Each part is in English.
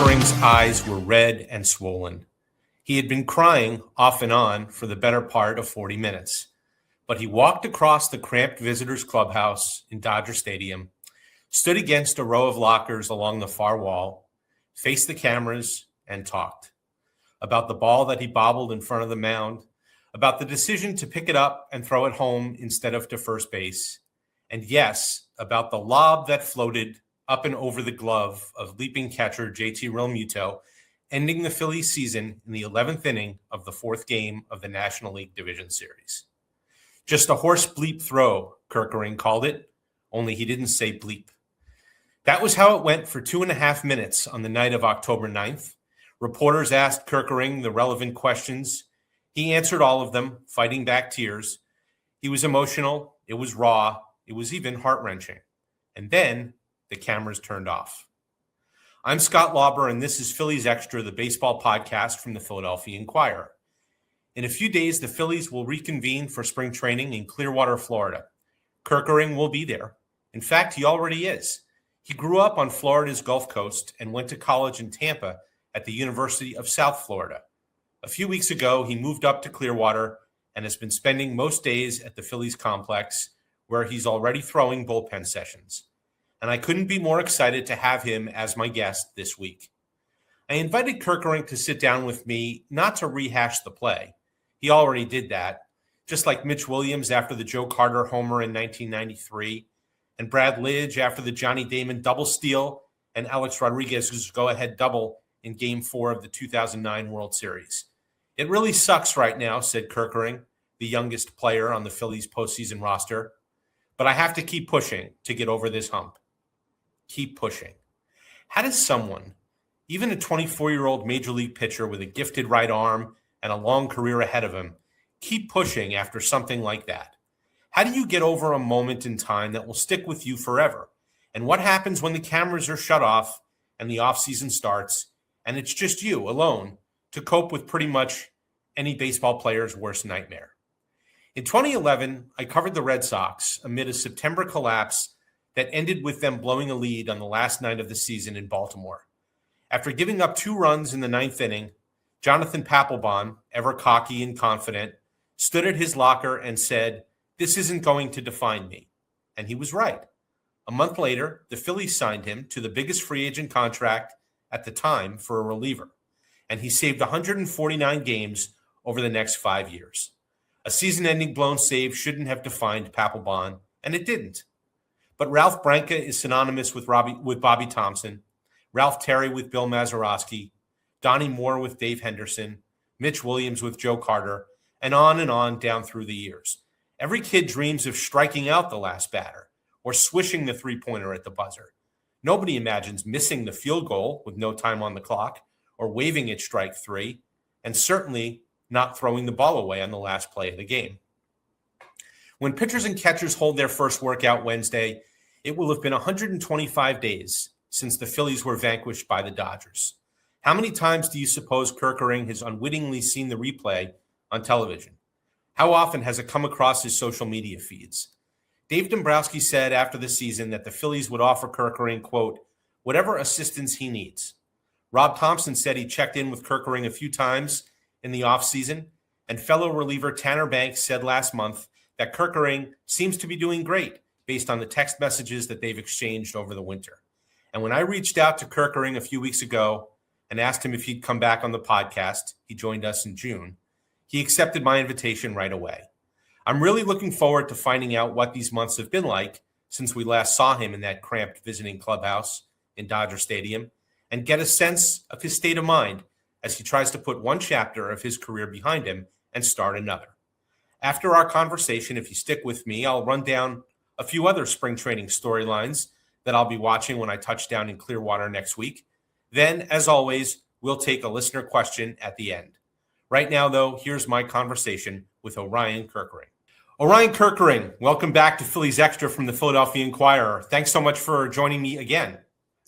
Kerkering's eyes were red and swollen. He had been crying off and on for the better part of 40 minutes. But he walked across the cramped visitors' clubhouse in Dodger Stadium, stood against a row of lockers along the far wall, faced the cameras, and talked about the ball that he bobbled in front of the mound, about the decision to pick it up and throw it home instead of to first base, and yes, about the lob that floated up and over the glove of leaping catcher JT Realmuto, ending the Phillies season in the 11th inning of the fourth game of the National League Division Series. Just a horse bleep throw, Kerkering called it, only he didn't say bleep. That was how it went for 2.5 minutes on the night of October 9th. Reporters asked Kerkering the relevant questions. He answered all of them, fighting back tears. He was emotional, it was raw, it was even heart-wrenching. And then the cameras turned off. I'm Scott Lauber, and this is Phillies Extra, the baseball podcast from the Philadelphia Inquirer. In a few days, the Phillies will reconvene for spring training in Clearwater, Florida. Kerkering will be there. In fact, he already is. He grew up on Florida's Gulf Coast and went to college in Tampa at the University of South Florida. A few weeks ago, he moved up to Clearwater and has been spending most days at the Phillies complex, where he's already throwing bullpen sessions. And I couldn't be more excited to have him as my guest this week. I invited Kerkering to sit down with me, not to rehash the play. He already did that, just like Mitch Williams after the Joe Carter homer in 1993, and Brad Lidge after the Johnny Damon double steal, and Alex Rodriguez's go-ahead double in Game 4 of the 2009 World Series. It really sucks right now, said Kerkering, the youngest player on the Phillies postseason roster. But I have to keep pushing to get over this hump. Keep pushing. How does someone, even a 24-year-old major league pitcher with a gifted right arm and a long career ahead of him, keep pushing after something like that? How do you get over a moment in time that will stick with you forever? And what happens when the cameras are shut off and the offseason starts and it's just you alone to cope with pretty much any baseball player's worst nightmare? In 2011, I covered the Red Sox amid a September collapse that ended with them blowing a lead on the last night of the season in Baltimore. After giving up 2 runs in the 9th inning, Jonathan Papelbon, ever cocky and confident, stood at his locker and said, "This isn't going to define me." And he was right. A month later, the Phillies signed him to the biggest free agent contract at the time for a reliever, and he saved 149 games over the next 5 years. A season-ending blown save shouldn't have defined Papelbon, and it didn't. But Ralph Branca is synonymous with Bobby Thompson, Ralph Terry with Bill Mazeroski, Donnie Moore with Dave Henderson, Mitch Williams with Joe Carter, and on down through the years. Every kid dreams of striking out the last batter or swishing the three-pointer at the buzzer. Nobody imagines missing the field goal with no time on the clock or waving at strike 3, and certainly not throwing the ball away on the last play of the game. When pitchers and catchers hold their first workout Wednesday, it will have been 125 days since the Phillies were vanquished by the Dodgers. How many times do you suppose Kerkering has unwittingly seen the replay on television? How often has it come across his social media feeds? Dave Dombrowski said after the season that the Phillies would offer Kerkering, quote, whatever assistance he needs. Rob Thompson said he checked in with Kerkering a few times in the offseason, and fellow reliever Tanner Banks said last month that Kerkering seems to be doing great based on the text messages that they've exchanged over the winter. And when I reached out to Kerkering a few weeks ago and asked him if he'd come back on the podcast, he joined us in June, he accepted my invitation right away. I'm really looking forward to finding out what these months have been like since we last saw him in that cramped visiting clubhouse in Dodger Stadium and get a sense of his state of mind as he tries to put one chapter of his career behind him and start another. After our conversation, if you stick with me, I'll run down a few other spring training storylines that I'll be watching when I touch down in Clearwater next week. Then, as always, we'll take a listener question at the end. Right now, though, here's my conversation with Orion Kerkering. Orion Kerkering, welcome back to Phillies Extra from the Philadelphia Inquirer. Thanks so much for joining me again.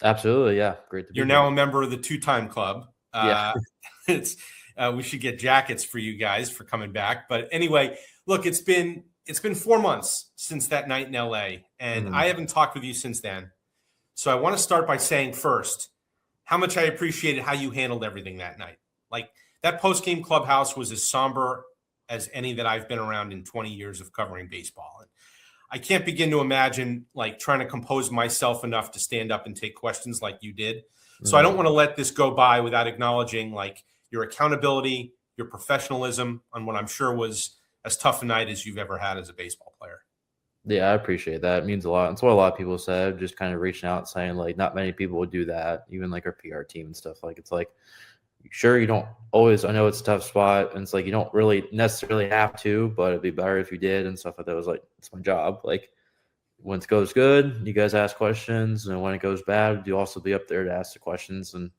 Absolutely, yeah. Great to be You're here. now a member of the two-time club. Yeah. We should get jackets for you guys for coming back. But anyway, look, it's been 4 months since that night in LA, and I haven't talked with you since then. So I want to start by saying first, how much I appreciated how you handled everything that night. Like that post-game clubhouse was as somber as any that I've been around in 20 years of covering baseball. And I can't begin to imagine like trying to compose myself enough to stand up and take questions like you did. So I don't want to let this go by without acknowledging like your accountability, your professionalism on what I'm sure was as tough a night as you've ever had as a baseball player. Yeah, I appreciate that. It means a lot. It's what a lot of people said, just kind of reaching out saying like not many people would do that, even like our PR team and stuff. Like it's like sure you don't always, I know it's a tough spot and it's like you don't really necessarily have to, but it'd be better if you did and stuff like that. It was like it's my job. Like when it goes good, you guys ask questions, and when it goes bad, you also be up there to ask the questions. And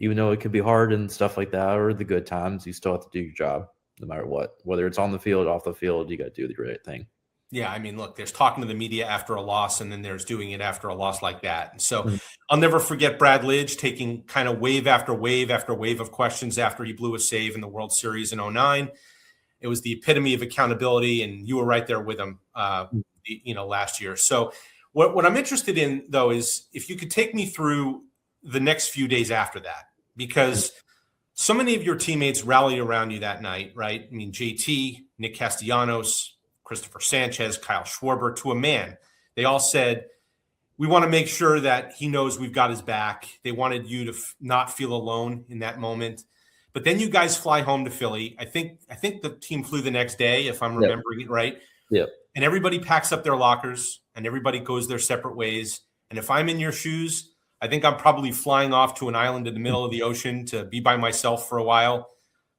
even though it could be hard and stuff like that, or the good times, you still have to do your job no matter what. Whether it's on the field, off the field, you got to do the right thing. Yeah, I mean, look, there's talking to the media after a loss, and then there's doing it after a loss like that. And so I'll never forget Brad Lidge taking kind of wave after wave after wave of questions after he blew a save in the World Series in 2009. It was the epitome of accountability, and you were right there with him, last year. So what I'm interested in, though, is if you could take me through the next few days after that, because so many of your teammates rallied around you that night, right? I mean, JT, Nick Castellanos, Christopher Sanchez, Kyle Schwarber, to a man. They all said, we want to make sure that he knows we've got his back. They wanted you to not feel alone in that moment. But then you guys fly home to Philly. I think the team flew the next day, if I'm remembering it right. Yeah. And everybody packs up their lockers and everybody goes their separate ways. And if I'm in your shoes, I think I'm probably flying off to an island in the middle of the ocean to be by myself for a while.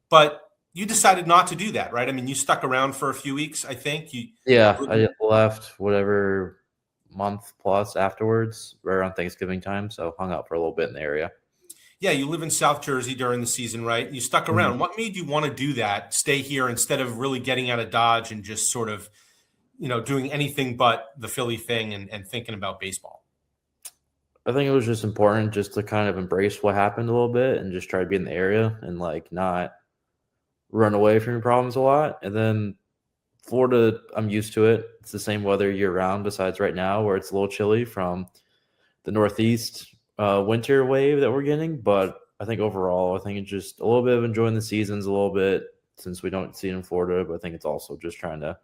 But you decided not to do that, right? I mean, you stuck around for a few weeks, I think. I left whatever month plus afterwards, right around Thanksgiving time. So hung out for a little bit in the area. Yeah, you live in South Jersey during the season, right? You stuck around. Mm-hmm. What made you want to do that, stay here instead of really getting out of Dodge and just sort of, doing anything but the Philly thing and thinking about baseball? I think it was just important just to kind of embrace what happened a little bit and just try to be in the area and like not run away from your problems a lot. And then Florida, I'm used to it. It's the same weather year round besides right now where it's a little chilly from the Northeast winter wave that we're getting. But I think overall, I think it's just a little bit of enjoying the seasons a little bit since we don't see it in Florida. But I think it's also just trying to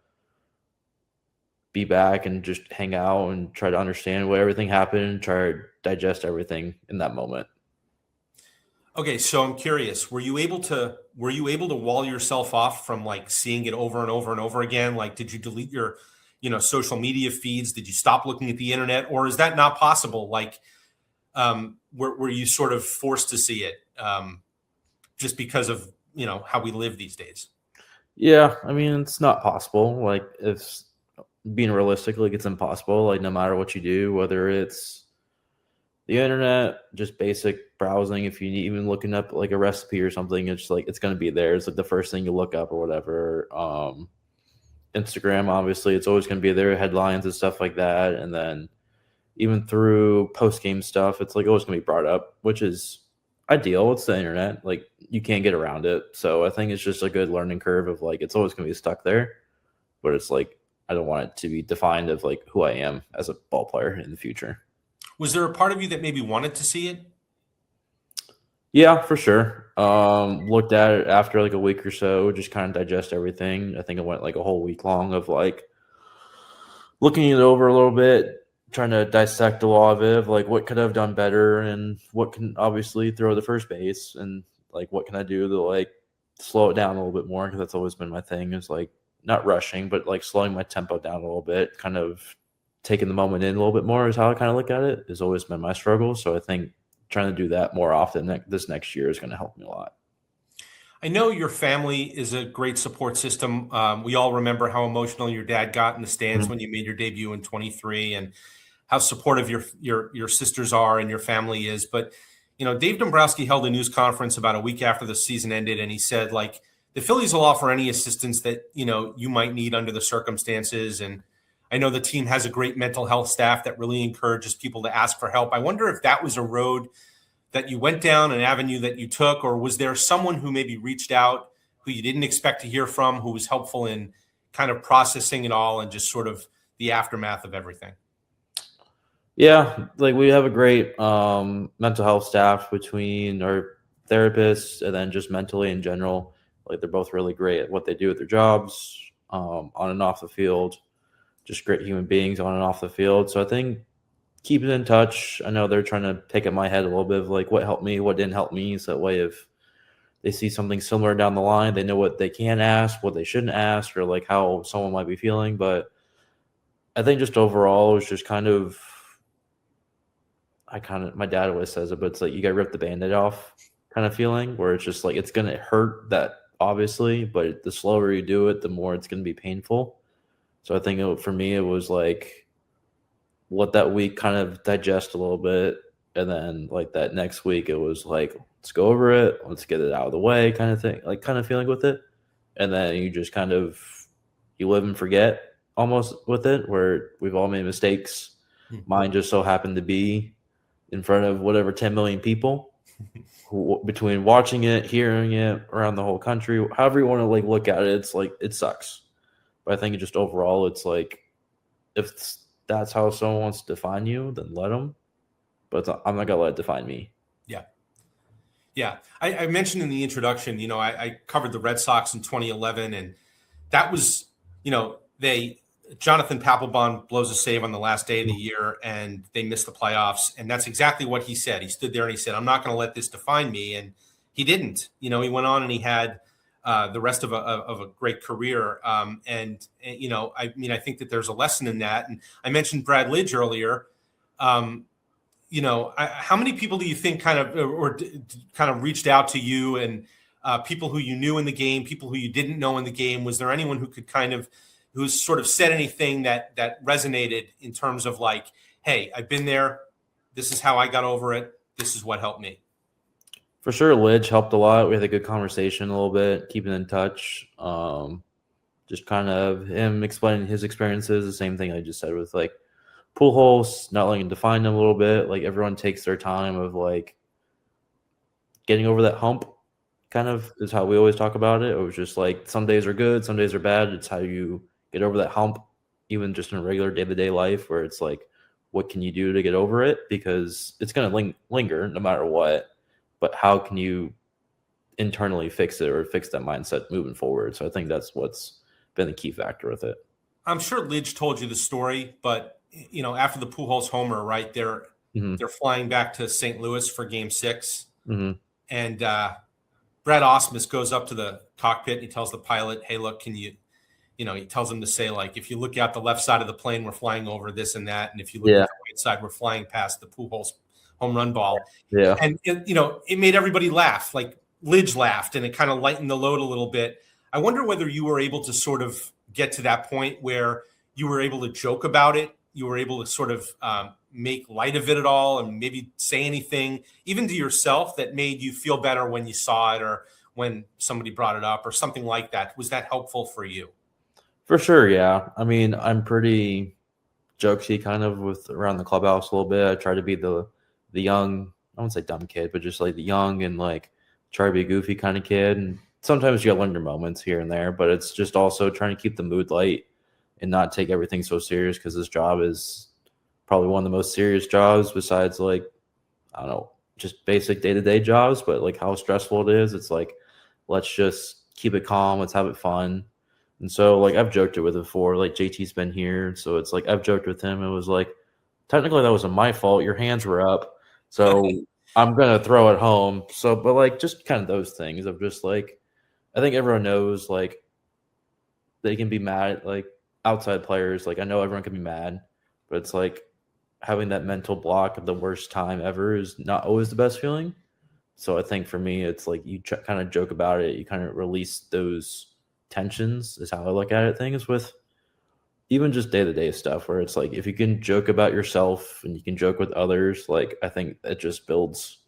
be back and just hang out and try to understand what everything happened and try to digest everything in that moment. Okay, so I'm curious, were you able to wall yourself off from like seeing it over and over and over again? Like, did you delete your, social media feeds? Did you stop looking at the internet, or is that not possible? Like, were you sort of forced to see it just because of, how we live these days? Yeah, I mean, it's not possible. Like, if being realistic, like it's impossible. Like, no matter what you do, whether it's the internet, just basic browsing, if you need, even looking up like a recipe or something, it's like it's going to be there. It's like the first thing you look up or whatever. Instagram, obviously, it's always going to be there, headlines and stuff like that. And then even through post-game stuff, it's like always going to be brought up, which is ideal. It's the internet. Like you can't get around it. So I think it's just a good learning curve of like it's always going to be stuck there. But it's like I don't want it to be defined of like who I am as a ball player in the future. Was there a part of you that maybe wanted to see it? Yeah, for sure. Looked at it after like a week or so, just kind of digest everything. I think it went like a whole week long of like looking it over a little bit, trying to dissect a lot of it, of like what could I have done better and what can obviously throw the first base and like what can I do to like slow it down a little bit more, because that's always been my thing, is like not rushing, but like slowing my tempo down a little bit, kind of taking the moment in a little bit more is how I kind of look at it. Has always been my struggle. So I think trying to do that more often this next year is going to help me a lot. I know your family is a great support system. We all remember how emotional your dad got in the stands when you made your debut in 23, and how supportive your sisters are and your family is. But, Dave Dombrowski held a news conference about a week after the season ended, and he said, like, the Phillies will offer any assistance that, you might need under the circumstances. And I know the team has a great mental health staff that really encourages people to ask for help. I wonder if that was a road that you went down, an avenue that you took, or was there someone who maybe reached out who you didn't expect to hear from, who was helpful in kind of processing it all and just sort of the aftermath of everything? Yeah, like we have a great mental health staff between our therapists and then just mentally in general. Like they're both really great at what they do at their jobs, on and off the field. Just great human beings on and off the field. So I think keeping in touch. I know they're trying to take at my head a little bit of like what helped me, what didn't help me. So that way, if they see something similar down the line, they know what they can ask, what they shouldn't ask, or like how someone might be feeling. But I think just overall, it was just kind of, my dad always says it, but it's like you got to rip the band aid off kind of feeling where it's just like it's going to hurt that obviously, but the slower you do it, the more it's going to be painful. So I think for me, it was like let that week kind of digest a little bit. And then like that next week, it was like, let's go over it. Let's get it out of the way kind of thing, like kind of feeling with it. And then you just kind of, you live and forget almost with it where we've all made mistakes. Mine just so happened to be in front of whatever 10 million people who, between watching it, hearing it around the whole country, however you want to like look at it, it's like, it sucks. But I think just overall, it's like, if that's how someone wants to define you, then let them. But I'm not going to let it define me. Yeah. Yeah. I mentioned in the introduction, I covered the Red Sox in 2011, and that was, Jonathan Papelbon blows a save on the last day of the year and they missed the playoffs. And that's exactly what he said. He stood there and he said, I'm not going to let this define me. And he didn't. He went on and he had the rest of a great career. I think that there's a lesson in that. And I mentioned Brad Lidge earlier. How many people do you think kind of reached out to you, and people who you knew in the game, people who you didn't know in the game? Was there anyone who sort of said anything that resonated in terms of like, hey, I've been there. This is how I got over it. This is what helped me. For sure, Lidge helped a lot. We had a good conversation a little bit, keeping in touch. Just kind of him explaining his experiences, the same thing I just said with like Pujols, not letting him define them a little bit. Like everyone takes their time of like getting over that hump, kind of is how we always talk about it. It was just like some days are good, some days are bad. It's how you get over that hump, even just in a regular day-to-day life where it's like, what can you do to get over it? Because it's going to linger no matter what. But how can you internally fix it or fix that mindset moving forward? So I think that's what's been the key factor with it. I'm sure Lidge told you the story, but after the Pujols homer, right, they're flying back to St. Louis for Game 6, and Brad Ausmus goes up to the cockpit and he tells the pilot, "Hey, look, can you?" He tells him to say, like, if you look out the left side of the plane, we're flying over this and that, and if you look at the right side, we're flying past the Pujols home run ball. Yeah, and it made everybody laugh. Like Lidge laughed, and it kind of lightened the load a little bit. I wonder whether you were able to sort of get to that point where you were able to joke about it. You were able to sort of make light of it at all, and maybe say anything, even to yourself, that made you feel better when you saw it or when somebody brought it up or something like that. Was that helpful for you? For sure, yeah. I mean, I'm pretty jokesy kind of with around the clubhouse a little bit. I try to be the young, I won't say dumb kid, but just like the young and like try to be a goofy kind of kid. And sometimes you gotta learn your moments here and there, but it's just also trying to keep the mood light and not take everything so serious, because this job is probably one of the most serious jobs besides like, I don't know, just basic day-to-day jobs, but like how stressful it is. It's like, let's just keep it calm. Let's have it fun. And so, like, I've joked it with before. Like, JT's been here. So it's like, I've joked with him. It was like, technically, that wasn't my fault. Your hands were up. So I'm going to throw it home. So, but like, just kind of those things of just like, I think everyone knows, like, they can be mad at, like, outside players. Like, I know everyone can be mad, but it's like having that mental block of the worst time ever is not always the best feeling. So I think for me, it's like you kind of joke about it. You kind of release those tensions is how I look at it. Things with even just day-to-day stuff where it's like if you can joke about yourself and you can joke with others, like I think it just builds,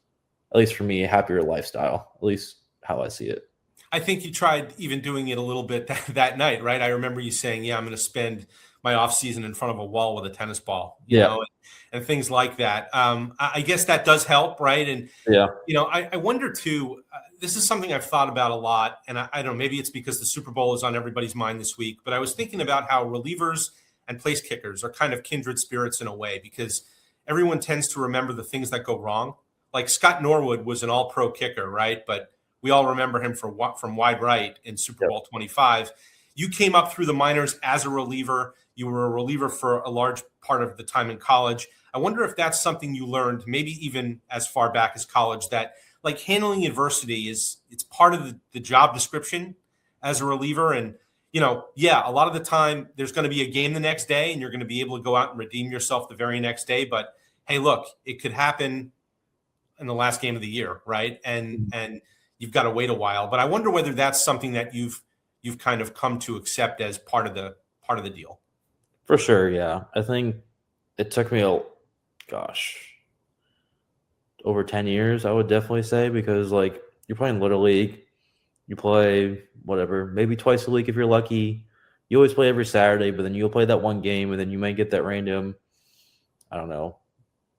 at least for me, a happier lifestyle, at least how I see it. I think you tried even doing it a little bit that night, right? I remember you saying, yeah, I'm going to spend my off season in front of a wall with a tennis ball, you know, and things like that. I guess that does help, right? And, I wonder too, this is something I've thought about a lot, and I don't know, maybe it's because the Super Bowl is on everybody's mind this week, but I was thinking about how relievers and place kickers are kind of kindred spirits in a way, because everyone tends to remember the things that go wrong. Like Scott Norwood was an all-pro kicker, right? But we all remember him from wide right in Super Bowl 25. You came up through the minors as a reliever. You were a reliever for a large part of the time in college. I wonder if that's something you learned, maybe even as far back as college, that like handling adversity it's part of the job description as a reliever. And, a lot of the time there's going to be a game the next day and you're going to be able to go out and redeem yourself the very next day. But hey, look, it could happen in the last game of the year, right? And you've got to wait a while. But I wonder whether that's something that you've kind of come to accept as part of the deal. For sure, yeah. I think it took me over 10 years, I would definitely say, because like you're playing Little League, you play whatever, maybe twice a week if you're lucky. You always play every Saturday, but then you'll play that one game, and then you might get that random, I don't know,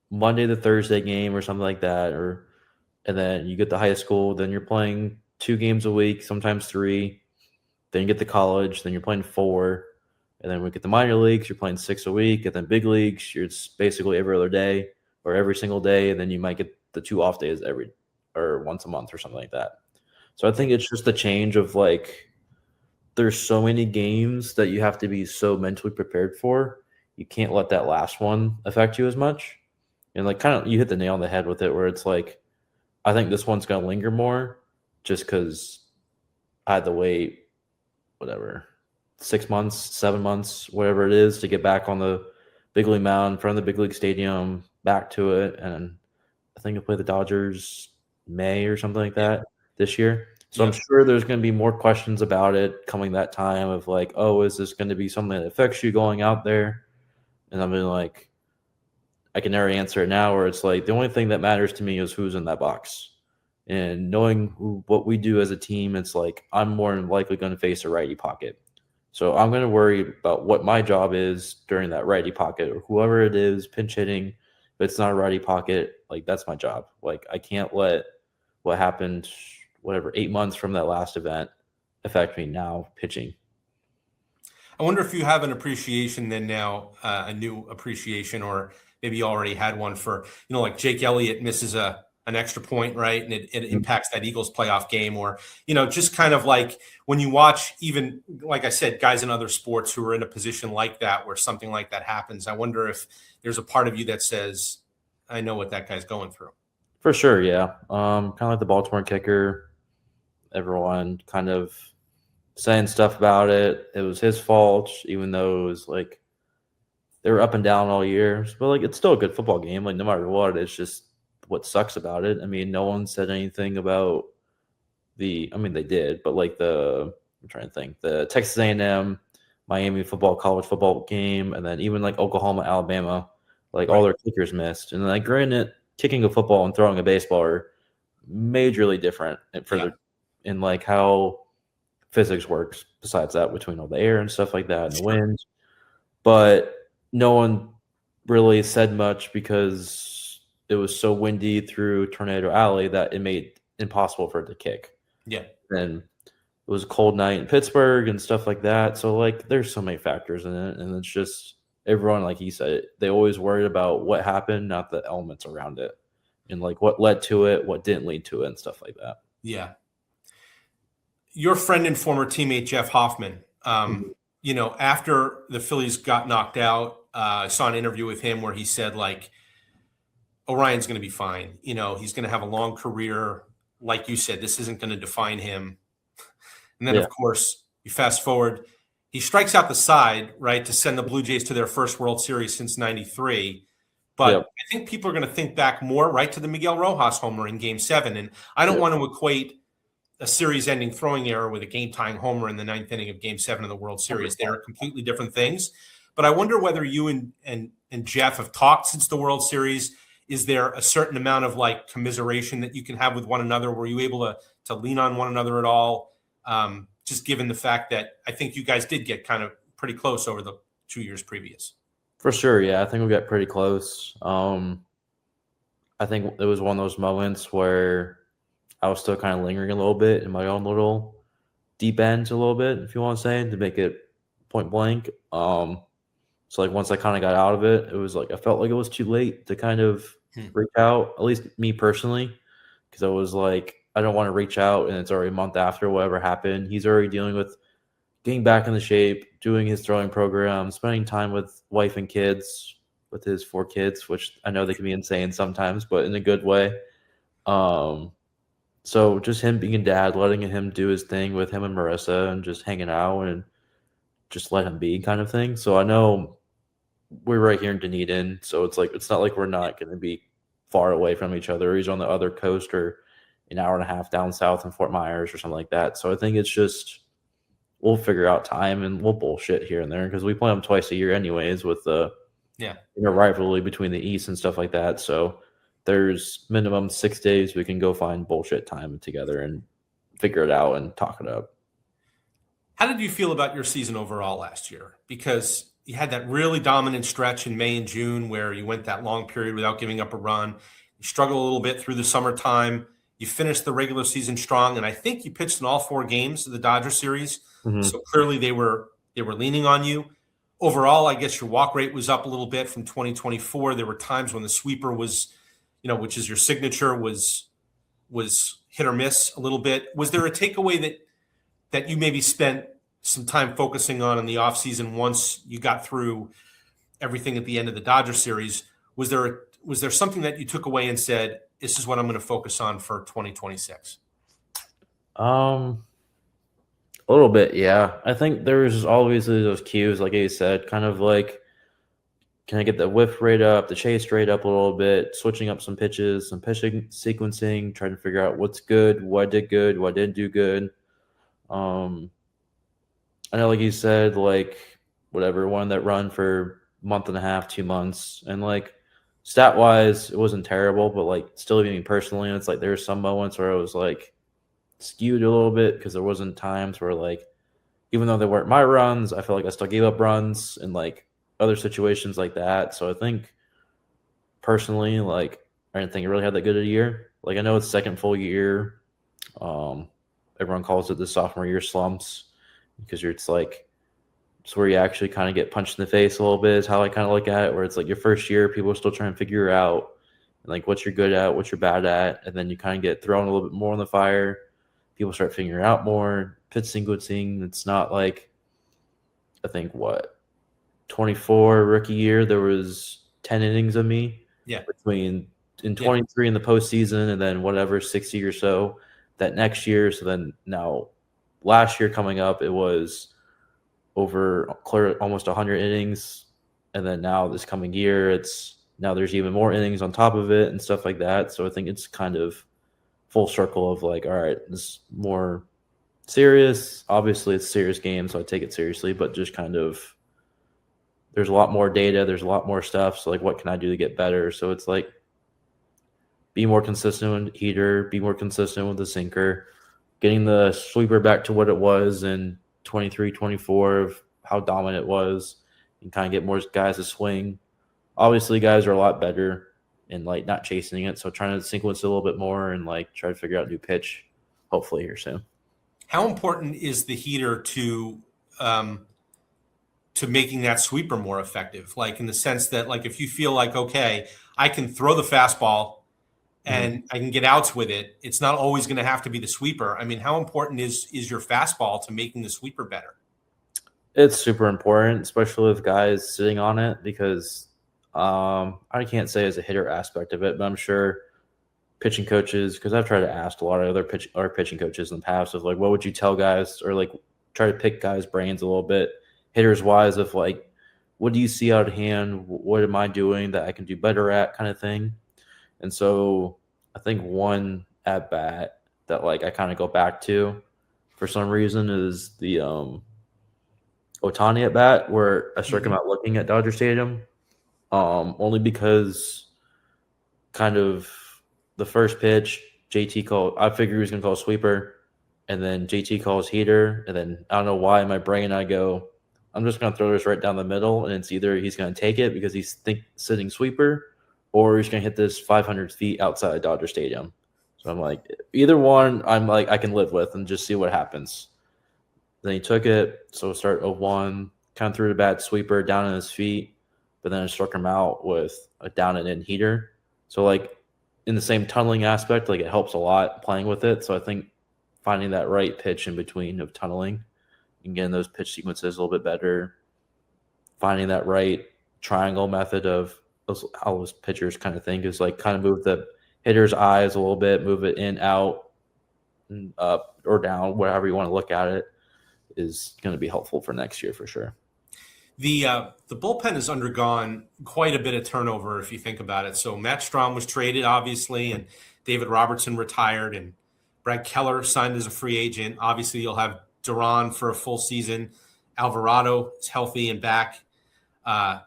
Monday to Thursday game or something like that. And then you get to high school, then you're playing 2 games a week, sometimes 3. Then you get to college, then you're playing 4. And then we get the minor leagues, you're playing 6 a week. And then big leagues, it's basically every other day or every single day. And then you might get the 2 off days once a month or something like that. So I think it's just a change of like, there's so many games that you have to be so mentally prepared for. You can't let that last one affect you as much. And like kind of you hit the nail on the head with it where it's like, I think this one's going to linger more just because I had to wait, 6 months, 7 months, whatever it is, to get back on the big league mound in front of the big league stadium, back to it. And I think I'll play the Dodgers May or something like that this year. So I'm sure there's going to be more questions about it coming that time of like, oh, is this going to be something that affects you going out there? And I'm like, I can never answer it now, where it's like the only thing that matters to me is who's in that box. And knowing what we do as a team, it's like I'm more than likely going to face a righty pocket. So I'm going to worry about what my job is during that righty pocket, or whoever it is, pinch hitting. If it's not a righty pocket, like that's my job. Like I can't let what happened, 8 months from that last event affect me now pitching. I wonder if you have an appreciation then now, a new appreciation, or maybe you already had one for, like Jake Elliott misses an extra point, right? And it impacts that Eagles playoff game, or, just kind of like when you watch, even like I said, guys in other sports who are in a position like that, where something like that happens. I wonder if there's a part of you that says, I know what that guy's going through. For sure. Yeah. Kind of like the Baltimore kicker, everyone kind of saying stuff about it. It was his fault, even though it was like they were up and down all year. But like it's still a good football game. Like no matter what, it's just what sucks about it. I mean, no one said anything about they did, but like I'm trying to think, the Texas A&M, Miami college football game, and then even like Oklahoma, Alabama, like all their kickers missed. And like granted, kicking a football and throwing a baseball are majorly different in like how physics works besides that, between all the air and stuff like that and the wind. But no one really said much because it was so windy through Tornado Alley that it made it impossible for it to kick. Yeah. And it was a cold night in Pittsburgh and stuff like that. So like there's so many factors in it. And it's just everyone, like he said, they always worried about what happened, not the elements around it. And like what led to it, what didn't lead to it, and stuff like that. Yeah. Your friend and former teammate, Jeff Hoffman, after the Phillies got knocked out, I saw an interview with him where he said, like, Orion's going to be fine. He's going to have a long career. Like you said, this isn't going to define him. And then, of course, you fast forward, he strikes out the side, right, to send the Blue Jays to their first World Series since '93. But I think people are going to think back more, right, to the Miguel Rojas homer in Game 7. And I don't want to equate a series-ending throwing error with a game-tying homer in the 9th inning of Game 7 of the World Series. They are completely different things. But I wonder whether you and Jeff have talked since the World Series. Is there a certain amount of like commiseration that you can have with one another? Were you able to lean on one another at all? Just given the fact that I think you guys did get kind of pretty close over the 2 years previous. For sure, yeah. I think we got pretty close. I think it was one of those moments where I was still kind of lingering a little bit in my own little deep ends a little bit, if you want to say, to make it point blank. So like once I kind of got out of it, it was like I felt like it was too late to kind of reach out. At least me personally, because I was like, I don't want to reach out, and it's already a month after whatever happened. He's already dealing with getting back into shape, doing his throwing program, spending time with wife and kids, with his 4 kids, which I know they can be insane sometimes, but in a good way. Um, so just him being a dad, letting him do his thing with him and Marissa, and just hanging out and just let him be kind of thing. So I know we're right here in Dunedin, so it's like it's not like we're not going to be far away from each other. He's on the other coast or an hour and a half down south in Fort Myers or something like that. So I think it's just we'll figure out time and we'll bullshit here and there because we play them twice a year anyways with the rivalry between the East and stuff like that. So there's minimum 6 days we can go find bullshit time together and figure it out and talk it up. How did you feel about your season overall last year? Because you had that really dominant stretch in May and June where you went that long period without giving up a run. You struggled a little bit through the summertime. You finished the regular season strong, and I think you pitched in all 4 games of the Dodger series. Mm-hmm. So clearly they were leaning on you. Overall, I guess your walk rate was up a little bit from 2024. There were times when the sweeper was, which is your signature, was hit or miss a little bit. Was there a takeaway that you maybe spent some time focusing on in the offseason once you got through everything at the end of the Dodger series? Was there something that you took away and said, this is what I'm going to focus on for 2026? A little bit, yeah. I think there's always those cues, like you said, kind of like, can I get the whiff rate up, the chase rate up a little bit, switching up some pitches, some pitching sequencing, trying to figure out what's good, what didn't do good. I know, like you said, like whatever, won that run for a month and a half, 2 months, and like stat wise, it wasn't terrible, but like still even personally, it's like there were some moments where I was like skewed a little bit because there wasn't times where like even though they weren't my runs, I feel like I still gave up runs and like other situations like that. So I think personally, like I didn't think it really had that good a year. Like I know it's second full year. Everyone calls it the sophomore year slumps because it's where you actually kind of get punched in the face a little bit is how I kind of look at it, where it's like your first year, people are still trying to figure out like what you're good at, what you're bad at, and then you kind of get thrown a little bit more in the fire. People start figuring out more pitch sequencing. It's not like I think 24 rookie year there was 10 innings of me between in 23 in the postseason and then whatever 60 or so that next year. So then now last year coming up it was over almost 100 innings, and then now this coming year now there's even more innings on top of it and stuff like that. So I think it's kind of full circle of like, all right, this is more serious. Obviously it's a serious game, so I take it seriously, but just kind of there's a lot more data, there's a lot more stuff. So like what can I do to get better? So it's like be more consistent with heater, be more consistent with the sinker, getting the sweeper back to what it was in 23, 24 of how dominant it was, and kind of get more guys to swing. Obviously guys are a lot better in like not chasing it, so trying to sequence it a little bit more and like try to figure out new pitch hopefully here soon. How important is the heater to making that sweeper more effective? Like in the sense that like if you feel like, okay, I can throw the fastball and I can get outs with it, it's not always going to have to be the sweeper. I mean, how important is your fastball to making the sweeper better? It's super important, especially with guys sitting on it, because I can't say as a hitter aspect of it, but I'm sure pitching coaches, because I've tried to ask a lot of other pitching coaches in the past of like, what would you tell guys, or like try to pick guys' brains a little bit, hitters wise, of like, what do you see out of hand? What am I doing that I can do better at, kind of thing. And so I think one at bat that like I kind of go back to for some reason is the Ohtani at bat, where I start out looking at Dodger Stadium, only because kind of the first pitch JT called, I figured he was going to call a sweeper, and then JT calls heater, and then I don't know why in my brain I go, I'm just going to throw this right down the middle, and it's either he's going to take it because he's sitting sweeper, or he's going to hit this 500 feet outside Dodger Stadium. So I'm like, either one, I'm like, I can live with and just see what happens. Then he took it, so start 0-1, kind of threw a bad sweeper down on his feet, but then it struck him out with a down and in heater. So like in the same tunneling aspect, like it helps a lot playing with it. So I think finding that right pitch in between of tunneling and getting those pitch sequences a little bit better, finding that right triangle method of how those pitchers kind of think is like kind of move the hitter's eyes a little bit, move it in, out, and up or down, whatever you want to look at it, is going to be helpful for next year for sure. The bullpen has undergone quite a bit of turnover if you think about it. So Matt Strahm was traded, obviously, and David Robertson retired, and Brad Keller signed as a free agent. Obviously, you'll have Duran for a full season. Alvarado is healthy and back.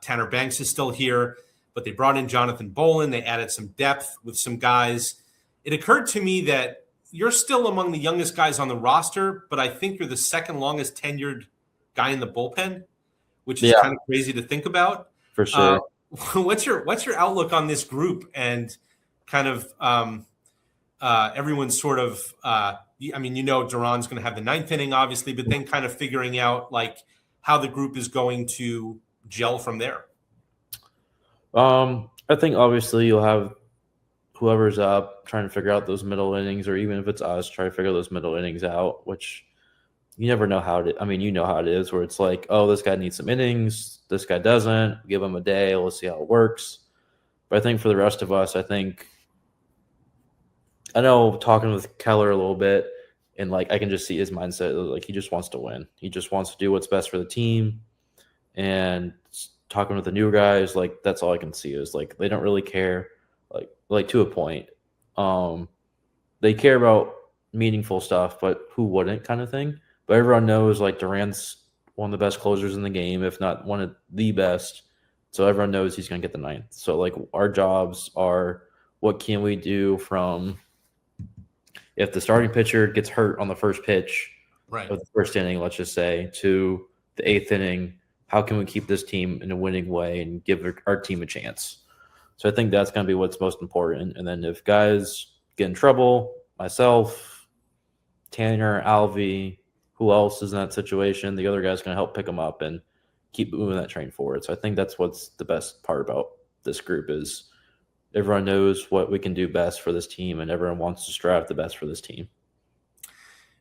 Tanner Banks is still here, but they brought in Jonathan Bolin. They added some depth with some guys. It occurred to me that you're still among the youngest guys on the roster, but I think you're the second longest tenured guy in the bullpen, which is kind of crazy to think about. For sure. What's your outlook on this group and kind of everyone's sort of Duran's going to have the ninth inning, obviously, but then kind of figuring out like how the group is going to gel from there. I think obviously you'll have whoever's up trying to figure out those middle innings, or even if it's us, try to figure those middle innings out, which you never know how to. I mean, you know how it is, where it's like, oh, this guy needs some innings, this guy doesn't. Give him a day, let's see how it works. But I think for the rest of us, I know talking with Keller a little bit, and like I can just see his mindset. Like he just wants to win. He just wants to do what's best for the team. And talking with the new guys, like that's all I can see is like they don't really care, like to a point. They care about meaningful stuff, but who wouldn't, kind of thing. But everyone knows like Duran's one of the best closers in the game, if not one of the best. So everyone knows he's going to get the ninth. So like our jobs are, what can we do from if the starting pitcher gets hurt on the first pitch of the first inning, let's just say, to the eighth inning, how can we keep this team in a winning way and give our team a chance? So I think that's going to be what's most important. And then if guys get in trouble, myself, Tanner, Alvy, who else is in that situation, the other guy's going to help pick them up and keep moving that train forward. So I think that's what's the best part about this group is everyone knows what we can do best for this team, and everyone wants to strive the best for this team.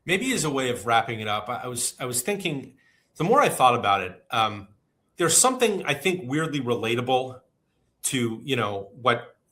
Maybe as a way of wrapping it up, I was thinking, the more I thought about it, there's something I think weirdly relatable to,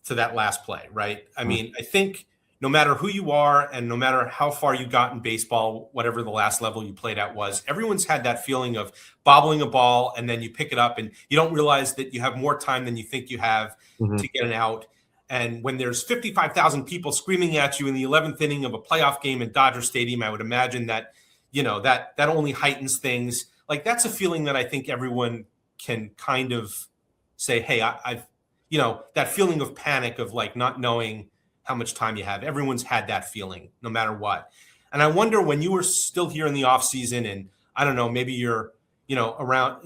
to that last play, right? I mean, I think no matter who you are and no matter how far you got in baseball, whatever the last level you played at was, everyone's had that feeling of bobbling a ball and then you pick it up and you don't realize that you have more time than you think you have to get an out. And when there's 55,000 people screaming at you in the 11th inning of a playoff game in Dodger Stadium, I would imagine that, that only heightens things. Like that's a feeling that I think everyone can kind of say, hey, I've that feeling of panic of like not knowing how much time you have. Everyone's had that feeling no matter what. And I wonder when you were still here in the off season and I don't know, maybe you're, around,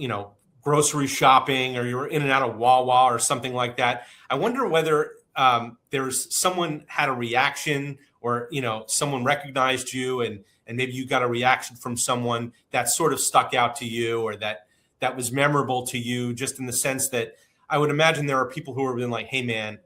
grocery shopping or you're in and out of Wawa or something like that. I wonder whether there's someone had a reaction or, someone recognized you and maybe you got a reaction from someone that sort of stuck out to you or that was memorable to you, just in the sense that I would imagine there are people who have been like, hey man,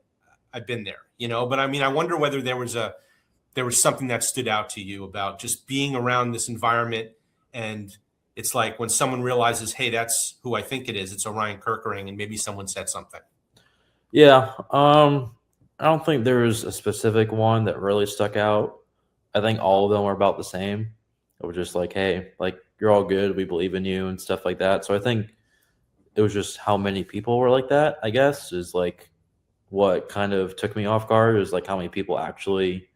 I've been there, but I mean, I wonder whether there was something that stood out to you about just being around this environment. And it's like when someone realizes, hey, that's who I think it is. It's Orion Kerkering, and maybe someone said something. Yeah. I don't think there was a specific one that really stuck out. I think all of them were about the same. It was just like, hey, like you're all good. We believe in you and stuff like that. So I think it was just how many people were like that, I guess, is like what kind of took me off guard is like how many people actually,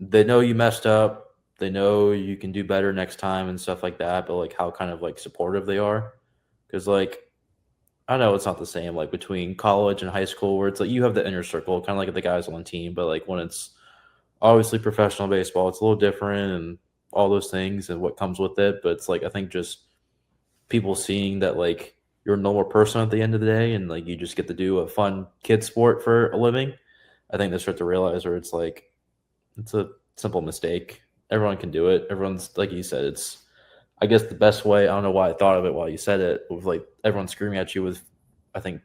they know you messed up. They know you can do better next time and stuff like that. But like how kind of like supportive they are. Because like, I know it's not the same like between college and high school where it's like you have the inner circle, kind of like the guys on the team. But like when it's obviously professional baseball, it's a little different and all those things and what comes with it. But it's like, I think just people seeing that like you're a normal person at the end of the day and like you just get to do a fun kid sport for a living. I think they start to realize where it's like, it's a simple mistake. Everyone can do it. Everyone's, like you said, it's I guess the best way, I don't know why I thought of it while you said it, with like everyone screaming at you with, I think,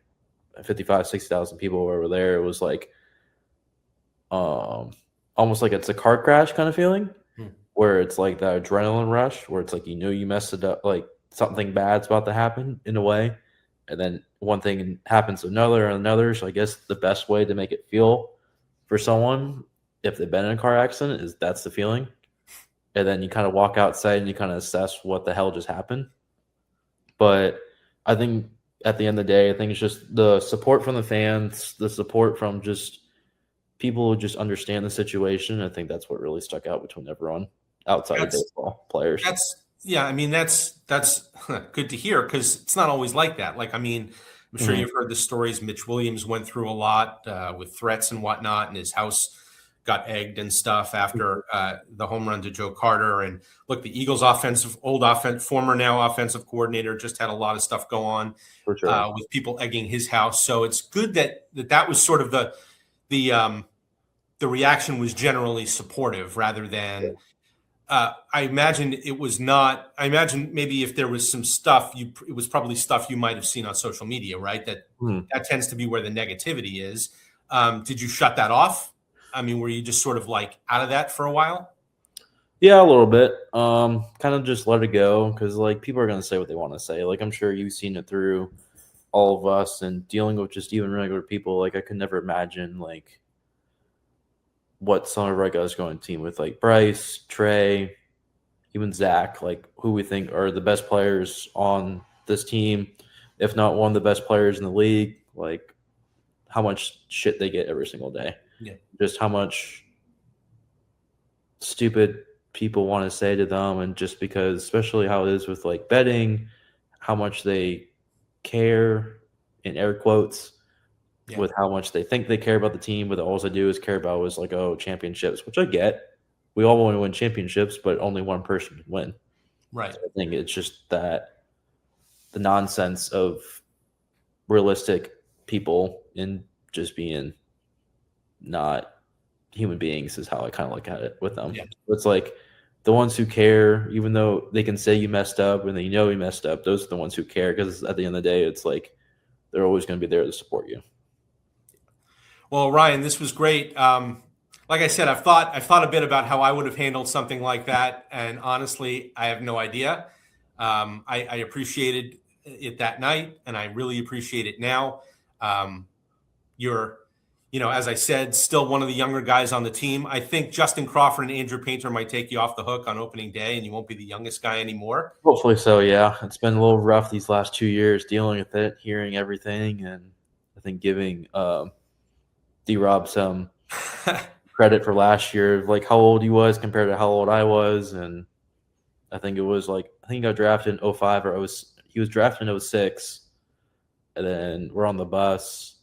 55, 60,000 people over there. It was like almost like it's a car crash kind of feeling, where it's like that adrenaline rush, where it's like you messed it up, like something bad's about to happen in a way, and then one thing happens to another and another. So I guess the best way to make it feel for someone, if they've been in a car accident, is that's the feeling. And then you kind of walk outside and you kind of assess what the hell just happened. But I think at the end of the day, I think it's just the support from the fans, the support from just people who just understand the situation. I think that's what really stuck out between everyone outside of baseball players. That's good to hear, because it's not always like that. Like, I mean, I'm sure you've heard the stories Mitch Williams went through a lot with threats and whatnot, and his house got egged and stuff after the home run to Joe Carter. And look, the Eagles former now offensive coordinator, just had a lot of stuff go on For sure. with people egging his house. So it's good that was sort of the reaction was generally supportive rather than. I imagine it was not. I imagine maybe if there was some stuff, it was probably stuff you might have seen on social media, right? That tends to be where the negativity is. Did you shut that off? I mean, were you just sort of like out of that for a while? Yeah, a little bit. Kind of just let it go, because like people are gonna say what they want to say. Like I'm sure you've seen it through all of us and dealing with just even regular people. Like I could never imagine like what some of our guys go on team with, like Bryce, Trey, even Zach, like who we think are the best players on this team, if not one of the best players in the league. Like how much shit they get every single day. Yeah. Just how much stupid people want to say to them, and just because, especially how it is with like betting, how much they care, in air quotes, with how much they think they care about the team, but all they do is care about is like, oh, championships, which I get. We all want to win championships, but only one person can win. Right. So I think it's just that the nonsense of realistic people and just being not human beings is how I kind of look at it with them. Yeah. It's like the ones who care, even though they can say you messed up and you messed up, those are the ones who care, because at the end of the day, it's like they're always going to be there to support you. Well, Ryan, this was great. Like I said, I've thought a bit about how I would have handled something like that, and honestly, I have no idea. I appreciated it that night, and I really appreciate it now. You're, as I said, still one of the younger guys on the team. I think Justin Crawford and Andrew Painter might take you off the hook on opening day, and you won't be the youngest guy anymore. Hopefully so, yeah. It's been a little rough these last 2 years dealing with it, hearing everything, and I think giving D-Rob some credit for last year, like how old he was compared to how old I was. And I think it was like, I think he got drafted in 2005 or he was drafted in 2006. And then we're on the bus.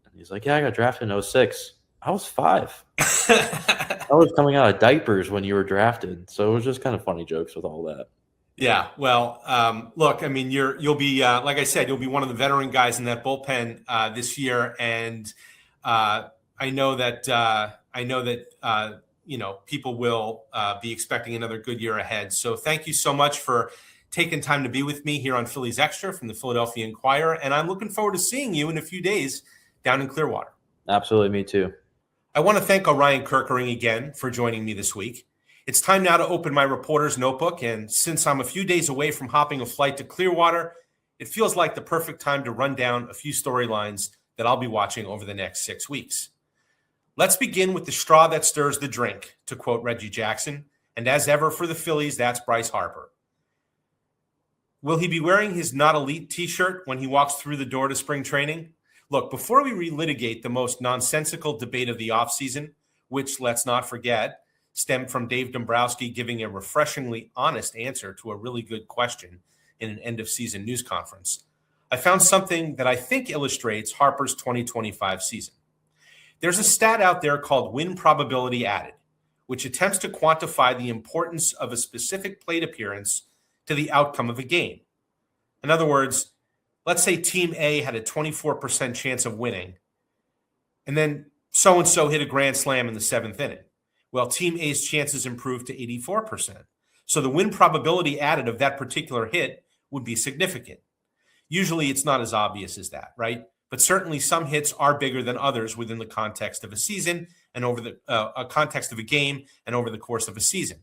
And he's like, yeah, I got drafted in 2006. I was 5. I was coming out of diapers when you were drafted. So it was just kind of funny jokes with all that. Yeah, well, look, I mean, you'll be like I said, you'll be one of the veteran guys in that bullpen this year, and I know that people will be expecting another good year ahead. So thank you so much for taking time to be with me here on Phillies Extra from the Philadelphia Inquirer, and I'm looking forward to seeing you in a few days down in Clearwater. Absolutely, me too. I want to thank Orion Kerkering again for joining me this week. It's time now to open my reporter's notebook, and since I'm a few days away from hopping a flight to Clearwater, it feels like the perfect time to run down a few storylines that I'll be watching over the next 6 weeks. Let's begin with the straw that stirs the drink, to quote Reggie Jackson, and as ever for the Phillies, that's Bryce Harper. Will he be wearing his Not Elite t-shirt when he walks through the door to spring training? Look, before we relitigate the most nonsensical debate of the offseason, which, let's not forget, stemmed from Dave Dombrowski giving a refreshingly honest answer to a really good question in an end-of-season news conference, I found something that I think illustrates Harper's 2025 season. There's a stat out there called win probability added, which attempts to quantify the importance of a specific plate appearance to the outcome of a game. In other words, let's say Team A had a 24% chance of winning, and then so-and-so hit a grand slam in the 7th inning. Well, Team A's chances improved to 84%. So the win probability added of that particular hit would be significant. Usually it's not as obvious as that, right? But certainly some hits are bigger than others within the context of a season and over the context of a game and over the course of a season.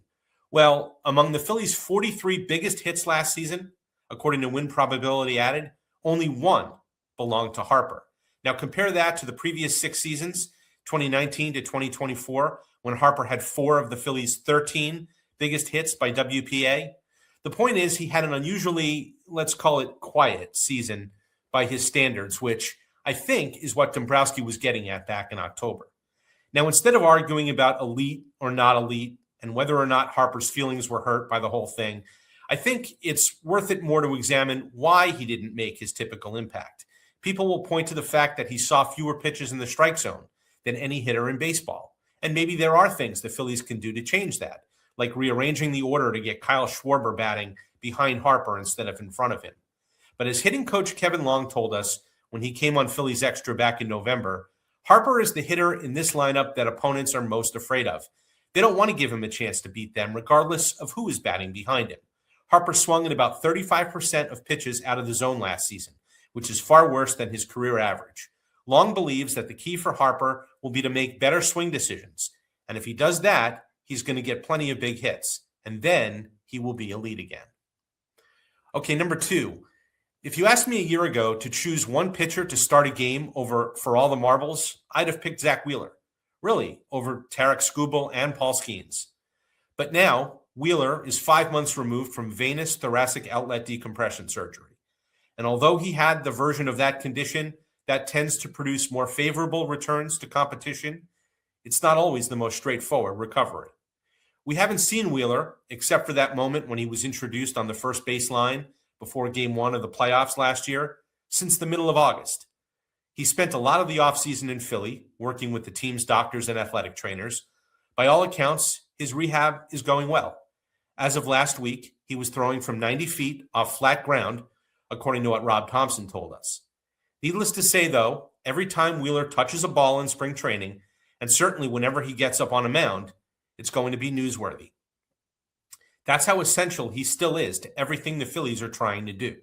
Well, among the Phillies' 43 biggest hits last season, according to win probability added, only one belonged to Harper. Now compare that to the previous 6 seasons, 2019 to 2024, when Harper had 4 of the Phillies' 13 biggest hits by WPA. The point is he had an unusually, let's call it quiet season by his standards, which I think is what Dombrowski was getting at back in October. Now, instead of arguing about elite or not elite and whether or not Harper's feelings were hurt by the whole thing, I think it's worth it more to examine why he didn't make his typical impact. People will point to the fact that he saw fewer pitches in the strike zone than any hitter in baseball. And maybe there are things the Phillies can do to change that, like rearranging the order to get Kyle Schwarber batting behind Harper instead of in front of him. But as hitting coach Kevin Long told us when he came on Phillies Extra back in November, Harper is the hitter in this lineup that opponents are most afraid of. They don't want to give him a chance to beat them, regardless of who is batting behind him. Harper swung at about 35% of pitches out of the zone last season, which is far worse than his career average. Long believes that the key for Harper will be to make better swing decisions. And if he does that, he's going to get plenty of big hits. And then he will be elite again. Okay, number 2. If you asked me a year ago to choose one pitcher to start a game over for all the marbles, I'd have picked Zach Wheeler. Really, over Tarek Skubal and Paul Skeens. But now, Wheeler is 5 months removed from venous thoracic outlet decompression surgery. And although he had the version of that condition that tends to produce more favorable returns to competition, it's not always the most straightforward recovery. We haven't seen Wheeler, except for that moment when he was introduced on the first baseline before Game 1 of the playoffs last year, since the middle of August. He spent a lot of the offseason in Philly, working with the team's doctors and athletic trainers. By all accounts, his rehab is going well. As of last week, he was throwing from 90 feet off flat ground, according to what Rob Thompson told us. Needless to say, though, every time Wheeler touches a ball in spring training, and certainly whenever he gets up on a mound, it's going to be newsworthy. That's how essential he still is to everything the Phillies are trying to do.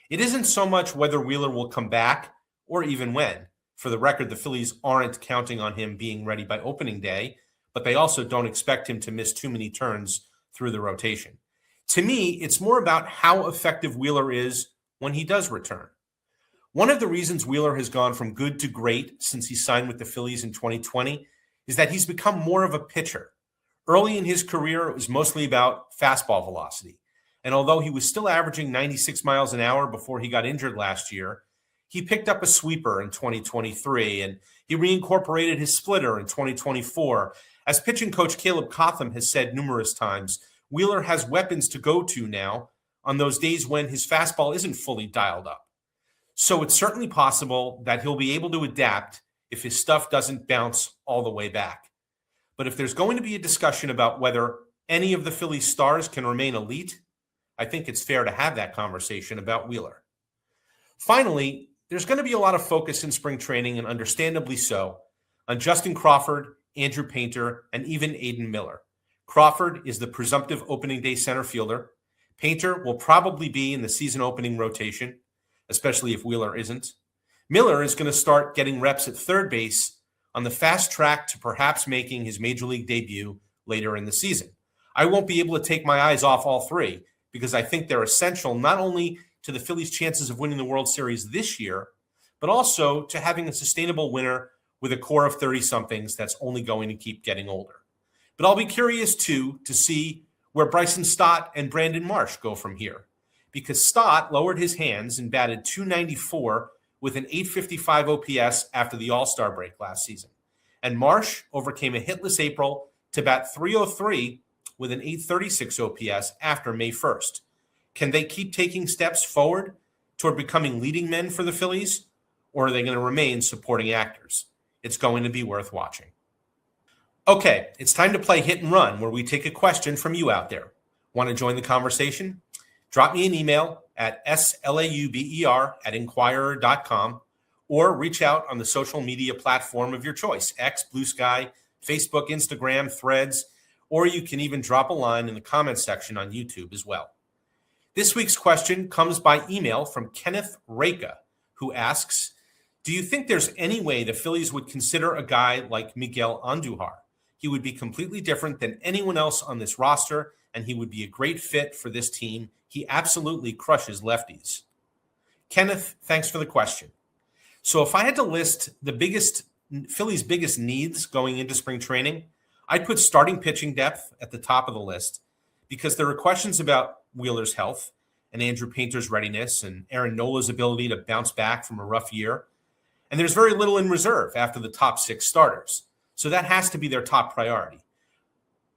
It isn't so much whether Wheeler will come back or even when. For the record, the Phillies aren't counting on him being ready by opening day, but they also don't expect him to miss too many turns through the rotation. To me, it's more about how effective Wheeler is when he does return. One of the reasons Wheeler has gone from good to great since he signed with the Phillies in 2020 is that he's become more of a pitcher. Early in his career, it was mostly about fastball velocity. And although he was still averaging 96 miles an hour before he got injured last year, he picked up a sweeper in 2023, and he reincorporated his splitter in 2024. As pitching coach Caleb Cotham has said numerous times, Wheeler has weapons to go to now on those days when his fastball isn't fully dialed up. So it's certainly possible that he'll be able to adapt if his stuff doesn't bounce all the way back. But if there's going to be a discussion about whether any of the Phillies stars can remain elite, I think it's fair to have that conversation about Wheeler. Finally, there's going to be a lot of focus in spring training, and understandably so, on Justin Crawford, Andrew Painter, and even Aiden Miller. Crawford is the presumptive opening day center fielder. Painter will probably be in the season opening rotation, especially if Wheeler isn't. Miller is going to start getting reps at third base on the fast track to perhaps making his major league debut later in the season. I won't be able to take my eyes off all three because I think they're essential not only to the Phillies' chances of winning the World Series this year, but also to having a sustainable winner with a core of 30-somethings that's only going to keep getting older. But I'll be curious, too, to see where Bryson Stott and Brandon Marsh go from here, because Stott lowered his hands and batted .294 with an .855 OPS after the All-Star break last season. And Marsh overcame a hitless April to bat .303 with an .836 OPS after May 1st. Can they keep taking steps forward toward becoming leading men for the Phillies, or are they going to remain supporting actors? It's going to be worth watching. Okay, it's time to play Hit and Run, where we take a question from you out there. Want to join the conversation? Drop me an email at slauber@inquirer.com or reach out on the social media platform of your choice, X, Blue Sky, Facebook, Instagram, Threads, or you can even drop a line in the comments section on YouTube as well. This week's question comes by email from Kenneth Reka, who asks, do you think there's any way the Phillies would consider a guy like Miguel Andujar? He would be completely different than anyone else on this roster, and he would be a great fit for this team. He absolutely crushes lefties. Kenneth, thanks for the question. So if I had to list the Phillies' biggest needs going into spring training, I'd put starting pitching depth at the top of the list because there are questions about Wheeler's health and Andrew Painter's readiness and Aaron Nola's ability to bounce back from a rough year. And there's very little in reserve after the top 6 starters. So that has to be their top priority.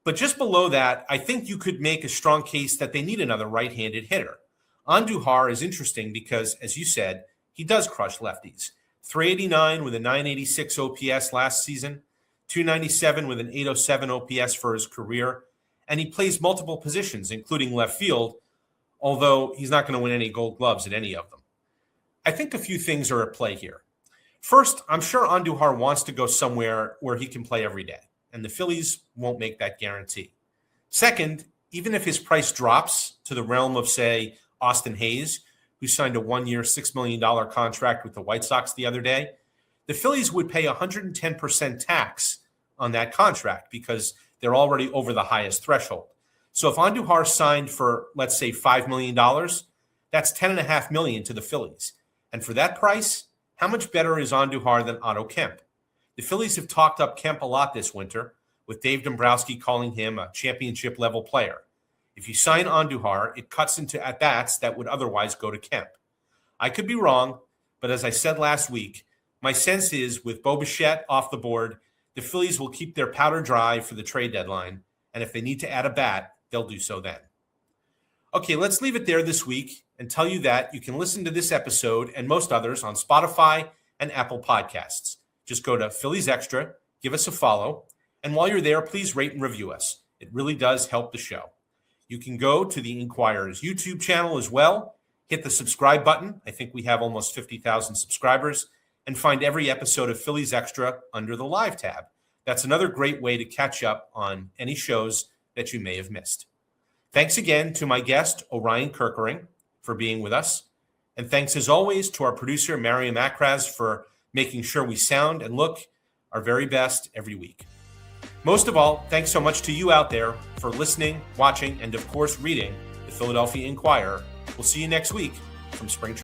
But just below that, I think you could make a strong case that they need another right-handed hitter. Andujar is interesting because, as you said, he does crush lefties. 389 with a 986 OPS last season, 297 with an 807 OPS for his career, and he plays multiple positions, including left field, although he's not going to win any gold gloves at any of them. I think a few things are at play here. First, I'm sure Andujar wants to go somewhere where he can play every day, and the Phillies won't make that guarantee. Second, even if his price drops to the realm of, say, Austin Hayes, who signed a 1-year, $6 million contract with the White Sox the other day, the Phillies would pay 110% tax on that contract because they're already over the highest threshold. So if Andujar signed for, let's say, $5 million, that's $10.5 million to the Phillies. And for that price, how much better is Andujar than Otto Kemp? The Phillies have talked up Kemp a lot this winter, with Dave Dombrowski calling him a championship-level player. If you sign Andujar, it cuts into at-bats that would otherwise go to Kemp. I could be wrong, but as I said last week, my sense is with Bo Bichette off the board, the Phillies will keep their powder dry for the trade deadline, and if they need to add a bat, they'll do so then. Okay, let's leave it there this week and tell you that you can listen to this episode and most others on Spotify and Apple Podcasts. Just go to Phillies Extra, give us a follow, and while you're there, please rate and review us. It really does help the show. You can go to the Inquirer's YouTube channel as well, hit the subscribe button. I think we have almost 50,000 subscribers, and find every episode of Phillies Extra under the Live tab. That's another great way to catch up on any shows that you may have missed. Thanks again to my guest, Orion Kerkering, for being with us. And thanks as always to our producer, Mariam Akraz, for making sure we sound and look our very best every week. Most of all, thanks so much to you out there for listening, watching, and of course reading the Philadelphia Inquirer. We'll see you next week from Spring Training.